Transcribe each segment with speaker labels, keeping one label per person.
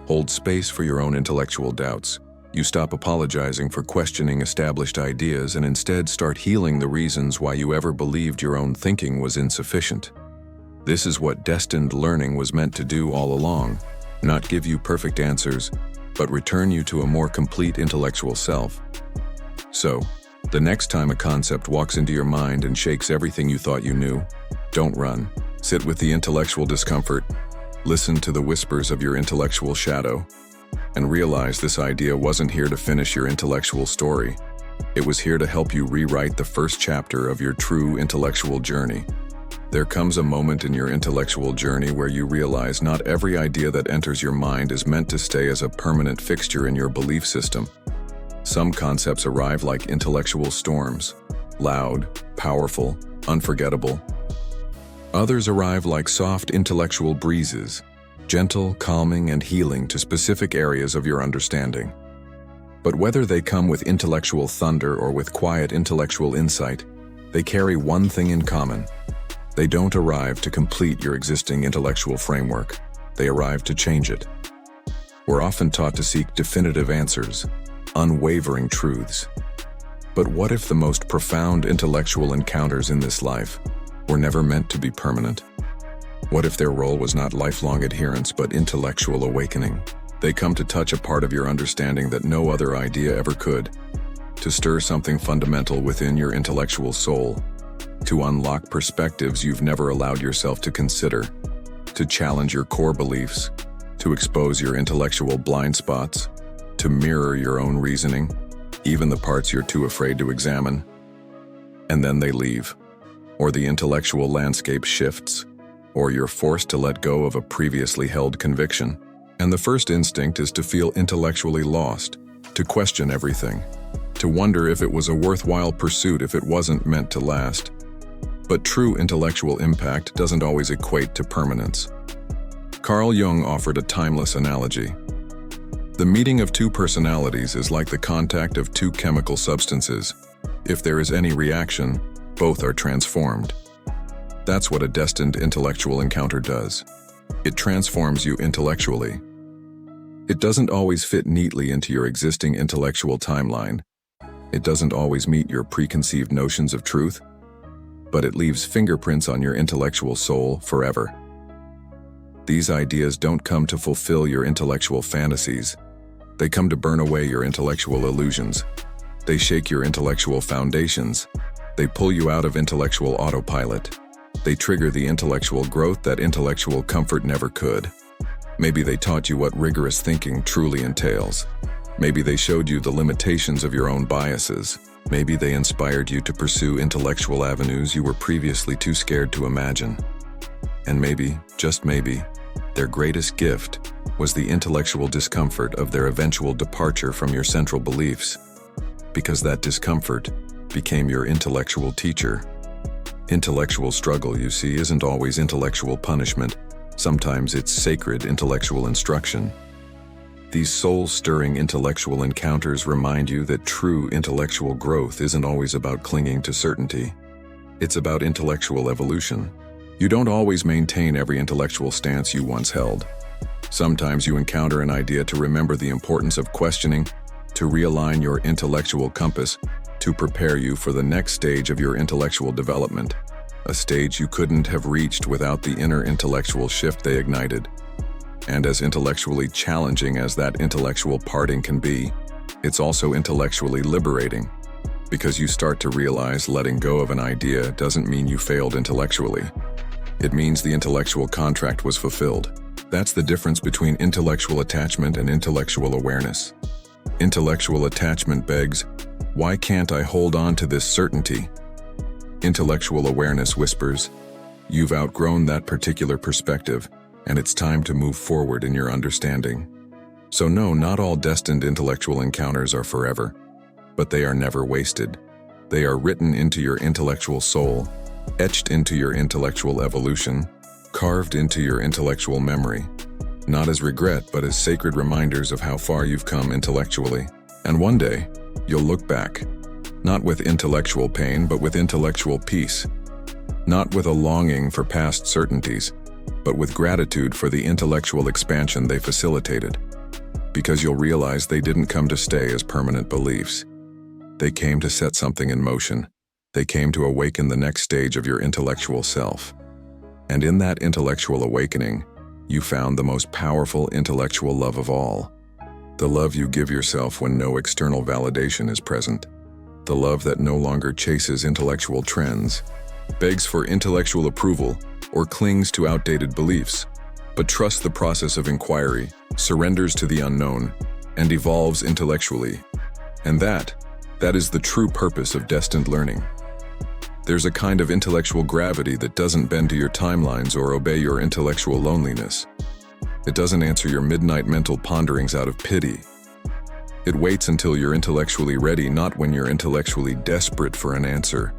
Speaker 1: Hold space for your own intellectual doubts. You stop apologizing for questioning established ideas and instead start healing the reasons why you ever believed your own thinking was insufficient. This is what destined learning was meant to do all along, not give you perfect answers, but return you to a more complete intellectual self. So, the next time a concept walks into your mind and shakes everything you thought you knew, don't run. Sit with the intellectual discomfort, listen to the whispers of your intellectual shadow, and realize this idea wasn't here to finish your intellectual story. It was here to help you rewrite the first chapter of your true intellectual journey. There comes a moment in your intellectual journey where you realize not every idea that enters your mind is meant to stay as a permanent fixture in your belief system. Some concepts arrive like intellectual storms, loud, powerful, unforgettable. Others arrive like soft intellectual breezes, gentle, calming, and healing to specific areas of your understanding. But whether they come with intellectual thunder or with quiet intellectual insight, they carry one thing in common. They don't arrive to complete your existing intellectual framework. They arrive to change it. We're often taught to seek definitive answers, unwavering truths. But what if the most profound intellectual encounters in this life were never meant to be permanent? What if their role was not lifelong adherence but intellectual awakening? They come to touch a part of your understanding that no other idea ever could, to stir something fundamental within your intellectual soul, to unlock perspectives you've never allowed yourself to consider, to challenge your core beliefs, to expose your intellectual blind spots, to mirror your own reasoning, even the parts you're too afraid to examine. And then they leave, or the intellectual landscape shifts, or you're forced to let go of a previously held conviction. And the first instinct is to feel intellectually lost, to question everything, to wonder if it was a worthwhile pursuit if it wasn't meant to last. But true intellectual impact doesn't always equate to permanence. Carl Jung offered a timeless analogy. The meeting of two personalities is like the contact of two chemical substances. If there is any reaction, both are transformed. That's what a destined intellectual encounter does. It transforms you intellectually. It doesn't always fit neatly into your existing intellectual timeline. It doesn't always meet your preconceived notions of truth, but it leaves fingerprints on your intellectual soul forever. These ideas don't come to fulfill your intellectual fantasies. They come to burn away your intellectual illusions. They shake your intellectual foundations. They pull you out of intellectual autopilot. They trigger the intellectual growth that intellectual comfort never could. Maybe they taught you what rigorous thinking truly entails. Maybe they showed you the limitations of your own biases. Maybe they inspired you to pursue intellectual avenues you were previously too scared to imagine. And maybe, just maybe, their greatest gift was the intellectual discomfort of their eventual departure from your central beliefs, because that discomfort became your intellectual teacher. Intellectual struggle, you see, isn't always intellectual punishment. Sometimes it's sacred intellectual instruction. These soul-stirring intellectual encounters remind you that true intellectual growth isn't always about clinging to certainty. It's about intellectual evolution. You don't always maintain every intellectual stance you once held. Sometimes you encounter an idea to remember the importance of questioning, to realign your intellectual compass, to prepare you for the next stage of your intellectual development, a stage you couldn't have reached without the inner intellectual shift they ignited. And as intellectually challenging as that intellectual parting can be, it's also intellectually liberating, because you start to realize letting go of an idea doesn't mean you failed intellectually. It means the intellectual contract was fulfilled. That's the difference between intellectual attachment and intellectual awareness. Intellectual attachment begs, "Why can't I hold on to this certainty?" Intellectual awareness whispers, "You've outgrown that particular perspective, and it's time to move forward in your understanding." So no, not all destined intellectual encounters are forever, but they are never wasted. They are written into your intellectual soul, etched into your intellectual evolution, carved into your intellectual memory, not as regret, but as sacred reminders of how far you've come intellectually. And one day, you'll look back, not with intellectual pain, but with intellectual peace, not with a longing for past certainties, but with gratitude for the intellectual expansion they facilitated. because you'll realize they didn't come to stay as permanent beliefs. They came to set something in motion. They came to awaken the next stage of your intellectual self. And in that intellectual awakening, you found the most powerful intellectual love of all. The love you give yourself when no external validation is present. The love that no longer chases intellectual trends, begs for intellectual approval, or clings to outdated beliefs, but trusts the process of inquiry, surrenders to the unknown, and evolves intellectually. And that is the true purpose of destined learning. There's a kind of intellectual gravity that doesn't bend to your timelines or obey your intellectual loneliness. It doesn't answer your midnight mental ponderings out of pity. It waits until you're intellectually ready, not when you're intellectually desperate for an answer,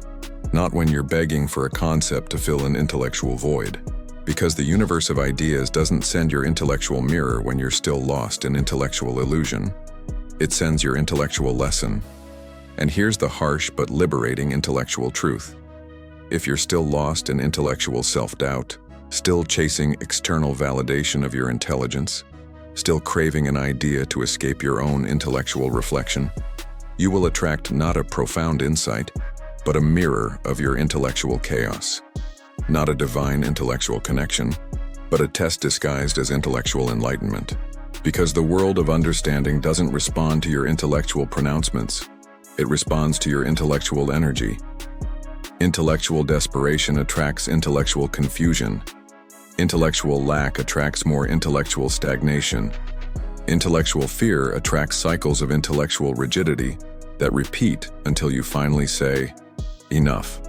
Speaker 1: not when you're begging for a concept to fill an intellectual void. Because the universe of ideas doesn't send your intellectual mirror when you're still lost in intellectual illusion. It sends your intellectual lesson. And here's the harsh but liberating intellectual truth. If you're still lost in intellectual self-doubt, still chasing external validation of your intelligence, still craving an idea to escape your own intellectual reflection, you will attract not a profound insight, but a mirror of your intellectual chaos. Not a divine intellectual connection, but a test disguised as intellectual enlightenment. Because the world of understanding doesn't respond to your intellectual pronouncements, it responds to your intellectual energy. Intellectual desperation attracts intellectual confusion. Intellectual lack attracts more intellectual stagnation. Intellectual fear attracts cycles of intellectual rigidity that repeat until you finally say, "Enough.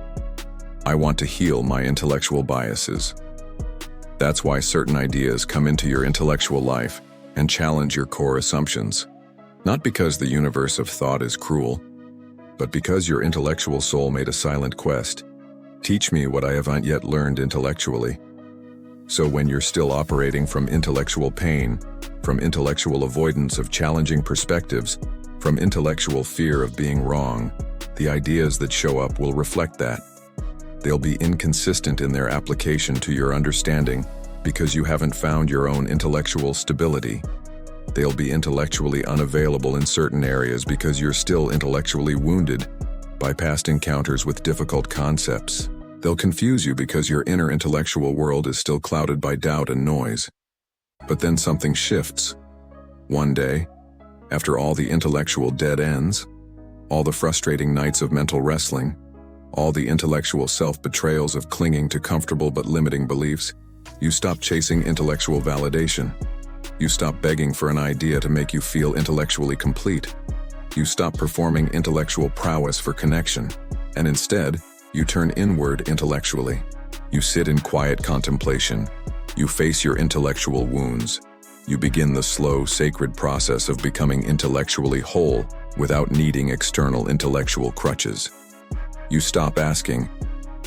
Speaker 1: I want to heal my intellectual biases." That's why certain ideas come into your intellectual life and challenge your core assumptions. Not because the universe of thought is cruel, but because your intellectual soul made a silent quest. Teach me what I haven't yet learned intellectually. So when you're still operating from intellectual pain, from intellectual avoidance of challenging perspectives, from intellectual fear of being wrong, the ideas that show up will reflect that. They'll be inconsistent in their application to your understanding because you haven't found your own intellectual stability. They'll be intellectually unavailable in certain areas because you're still intellectually wounded by past encounters with difficult concepts. They'll confuse you because your inner intellectual world is still clouded by doubt and noise. But then something shifts. One day, after all the intellectual dead ends, all the frustrating nights of mental wrestling, all the intellectual self-betrayals of clinging to comfortable but limiting beliefs, you stop chasing intellectual validation. You stop begging for an idea to make you feel intellectually complete. You stop performing intellectual prowess for connection, and instead, you turn inward intellectually. You sit in quiet contemplation. You face your intellectual wounds. You begin the slow, sacred process of becoming intellectually whole without needing external intellectual crutches. You stop asking,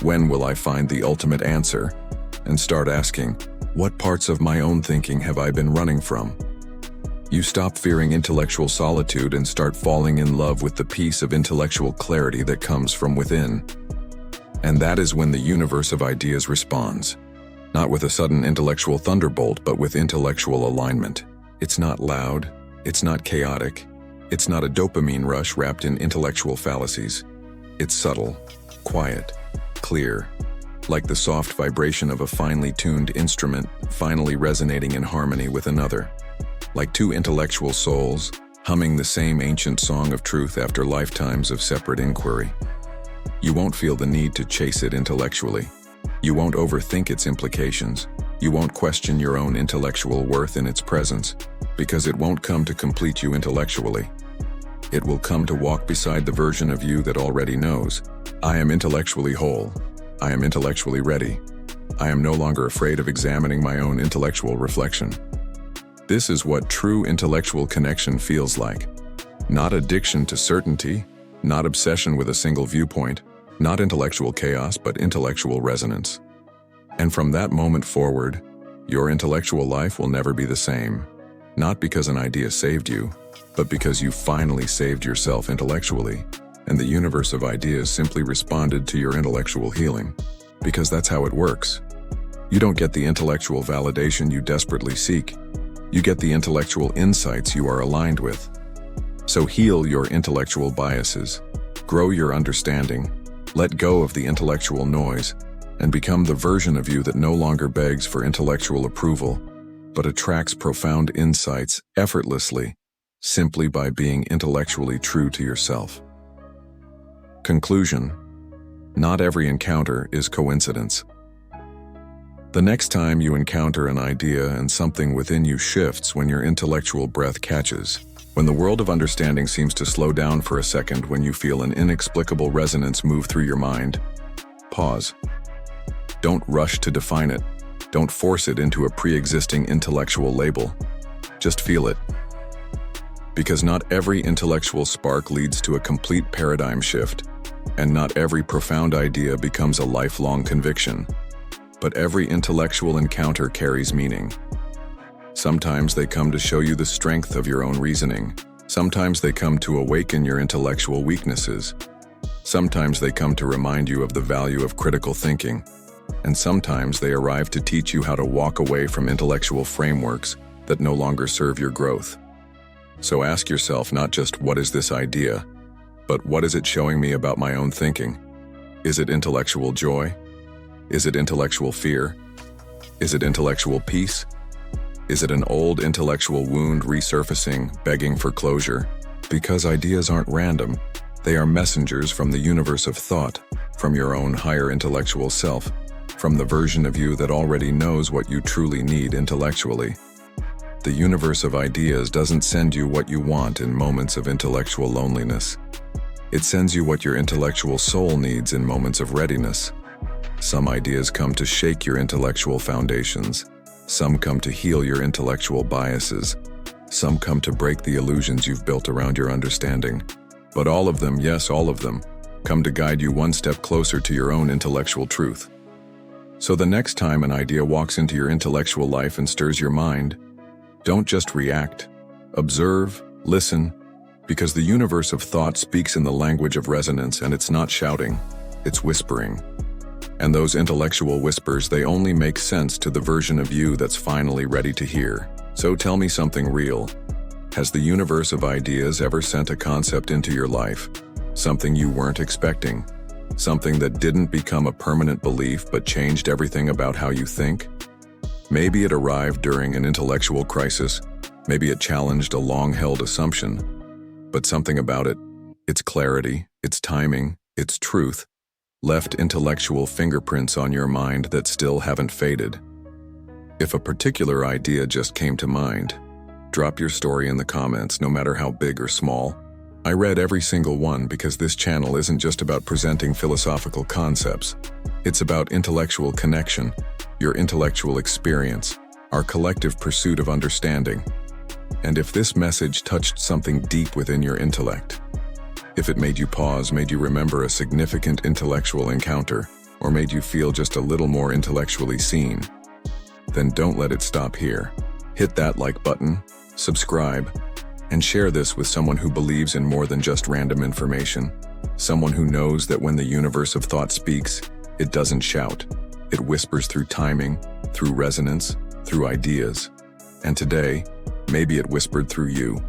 Speaker 1: "When will I find the ultimate answer?" and start asking, "What parts of my own thinking have I been running from?" You stop fearing intellectual solitude and start falling in love with the peace of intellectual clarity that comes from within. And that is when the universe of ideas responds. Not with a sudden intellectual thunderbolt, but with intellectual alignment. It's not loud, it's not chaotic, it's not a dopamine rush wrapped in intellectual fallacies. It's subtle, quiet, clear, like the soft vibration of a finely tuned instrument finally resonating in harmony with another. Like two intellectual souls, humming the same ancient song of truth after lifetimes of separate inquiry. You won't feel the need to chase it intellectually. You won't overthink its implications. You won't question your own intellectual worth in its presence, because it won't come to complete you intellectually. It will come to walk beside the version of you that already knows, "I am intellectually whole. I am intellectually ready. I am no longer afraid of examining my own intellectual reflection." This is what true intellectual connection feels like. Not addiction to certainty, not obsession with a single viewpoint, not intellectual chaos, but intellectual resonance. And from that moment forward, your intellectual life will never be the same. Not because an idea saved you, but because you finally saved yourself intellectually, and the universe of ideas simply responded to your intellectual healing. Because that's how it works. You don't get the intellectual validation you desperately seek. You get the intellectual insights you are aligned with. So heal your intellectual biases, grow your understanding, let go of the intellectual noise, and become the version of you that no longer begs for intellectual approval, but attracts profound insights effortlessly, simply by being intellectually true to yourself. Conclusion: not every encounter is coincidence. The next time you encounter an idea and something within you shifts when your intellectual breath catches, when the world of understanding seems to slow down for a second, when you feel an inexplicable resonance move through your mind, pause. Don't rush to define it. Don't force it into a pre-existing intellectual label. Just feel it. Because not every intellectual spark leads to a complete paradigm shift, and not every profound idea becomes a lifelong conviction. But every intellectual encounter carries meaning. Sometimes they come to show you the strength of your own reasoning. Sometimes they come to awaken your intellectual weaknesses. Sometimes they come to remind you of the value of critical thinking. And sometimes they arrive to teach you how to walk away from intellectual frameworks that no longer serve your growth. So ask yourself not just what is this idea, but what is it showing me about my own thinking? Is it intellectual joy? Is it intellectual fear? Is it intellectual peace? Is it an old intellectual wound resurfacing, begging for closure? Because ideas aren't random. They are messengers from the universe of thought, from your own higher intellectual self, from the version of you that already knows what you truly need intellectually. The universe of ideas doesn't send you what you want in moments of intellectual loneliness. It sends you what your intellectual soul needs in moments of readiness. Some ideas come to shake your intellectual foundations. Some come to heal your intellectual biases. Some come to break the illusions you've built around your understanding. But all of them, yes, all of them, come to guide you one step closer to your own intellectual truth. So the next time an idea walks into your intellectual life and stirs your mind, don't just react. Observe, listen, because the universe of thought speaks in the language of resonance, and it's not shouting, it's whispering. And those intellectual whispers, they only make sense to the version of you that's finally ready to hear. So tell me something real. Has the universe of ideas ever sent a concept into your life? Something you weren't expecting? Something that didn't become a permanent belief but changed everything about how you think? Maybe it arrived during an intellectual crisis. Maybe it challenged a long-held assumption. But something about it, its clarity, its timing, its truth, left intellectual fingerprints on your mind that still haven't faded. If a particular idea just came to mind, drop your story in the comments, no matter how big or small. I read every single one because this channel isn't just about presenting philosophical concepts. It's about intellectual connection, your intellectual experience, our collective pursuit of understanding. And if this message touched something deep within your intellect, if it made you pause, made you remember a significant intellectual encounter, or made you feel just a little more intellectually seen, then don't let it stop here. Hit that like button, subscribe, and share this with someone who believes in more than just random information. Someone who knows that when the universe of thought speaks, it doesn't shout. It whispers through timing, through resonance, through ideas. And today, maybe it whispered through you.